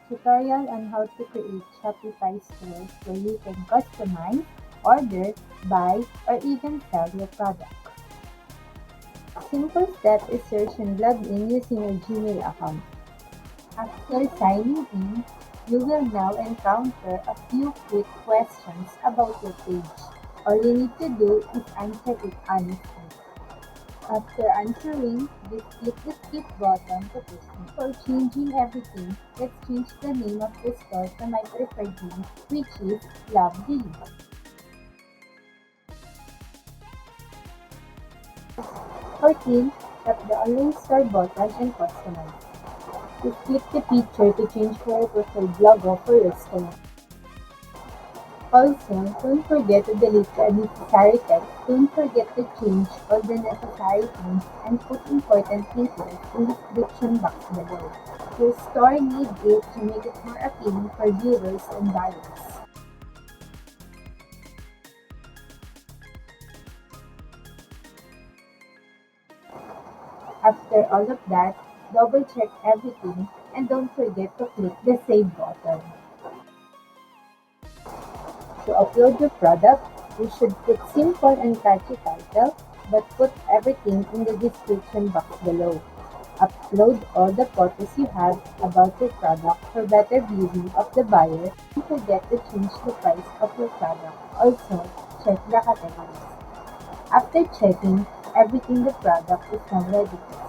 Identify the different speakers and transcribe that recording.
Speaker 1: tutorial on how to create Shopify stores where you can customize, order, buy, or even sell your product. Simple step is search and log in using your Gmail account. After signing in, you will now encounter a few quick questions about your page. All you need to do is answer it honestly. After answering, just click the skip button to proceed. For changing everything, let's change the name of the store to my preferred name, which is Love Daily. 14. Tap the online store button and customize. Just click the picture to change to your preferred logo for your store. Also, don't forget to delete the unnecessary text. Don't forget to change all the necessary things and put important details in the description box below. Your store needs it to make it more appealing for viewers and buyers. After all of that, double check everything and don't forget to click the save button. To upload your product, you should put simple and catchy title, but put everything in the description box below. Upload all the photos you have about your product for better viewing of the buyer. Don't forget to change the price of your product. Also, check the categories. After checking everything, the product is now ready.